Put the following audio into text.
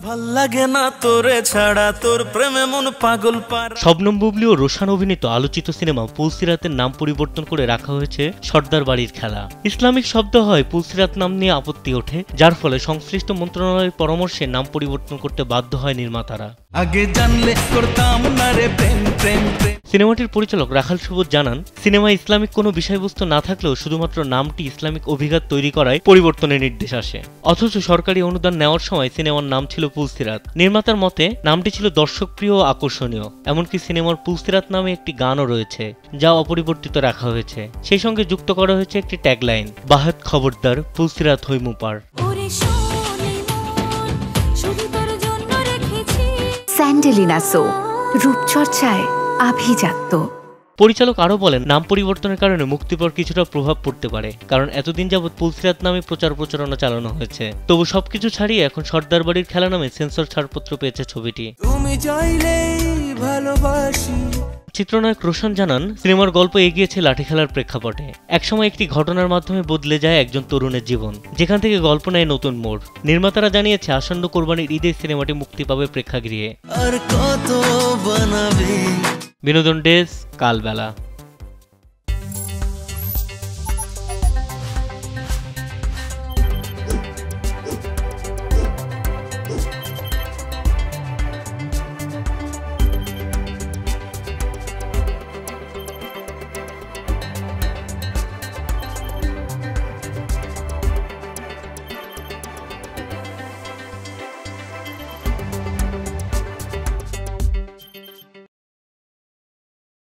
ভাল্লাগে না তোরে ছাড়া তোর প্রেমে মন পাগল পার। শবনম বুবলি ও রোশান অভিনীত আলোচিত সিনেমা পুলসিরাতের নাম পরিবর্তন করে রাখা হয়েছে সর্দার বাড়ির খেলা। ইসলামিক শব্দ হয় পুলসিরাত নাম নিয়ে আপত্তি ওঠে, যার ফলে সংশ্লিষ্ট মন্ত্রণালয়ের পরামর্শে নাম পরিবর্তন করতে বাধ্য হয় নির্মাতারা। আগে জানলে করতাম না রে প্রেম প্রেম প্রেম। সিনেমাটির পরিচালক রাখাল সুবোধ জানান, সিনেমায় ইসলামিক কোনো বিষয়বস্তু না থাকলেও শুধুমাত্র নামটি ইসলামিক অভিঘাত তৈরি করায় পরিবর্তনের নির্দেশ আসে। অথচ সরকারি অনুদান নেওয়ার সময় সিনেমার নাম ছিল পুলসিরাত। নির্মাতার মতে নামটি ছিল দর্শকপ্রিয় ও আকর্ষণীয়। এমনকি সিনেমার পুলসিরাত নামে একটি গানও রয়েছে, যা অপরিবর্তিত রাখা হয়েছে। সেই সঙ্গে যুক্ত করা হয়েছে একটি ট্যাগলাইন, বাহাত খবরদার পুলসিরাত হইমু পার। স্যান্ডেলিনা সো, রূপচর্চায় আভিজাত্য। পরিচালক আরও বলেন, নাম পরিবর্তনের কারণে মুক্তির পর কিছুটা প্রভাব পড়তে পারে, কারণ এতদিন যাবৎ পুলসিরাত নামে প্রচারণা চালানো হয়েছে। তবু সবকিছু ছাড়িয়ে এখন সর্দার বাড়ির খেলা নামে সেন্সর ছাড়পত্র পেয়েছে ছবিটি। তুমি চাইলেই ভালোবাসি। চিত্রনায়ক রোশান জানান, সিনেমার গল্প এগিয়েছে লাঠি খেলার প্রেক্ষাপটে। একসময় একটি ঘটনার মাধ্যমে বদলে যায় একজন তরুণের জীবন, যেখান থেকে গল্প নেয় নতুন মোড়। নির্মাতারা জানিয়েছে আসন্ন কোরবানির ঈদে সিনেমাটি মুক্তি পাবে প্রেক্ষাগৃহে। আর কত বানাবে। বিনোদন ডেস্ক, কালবেলা।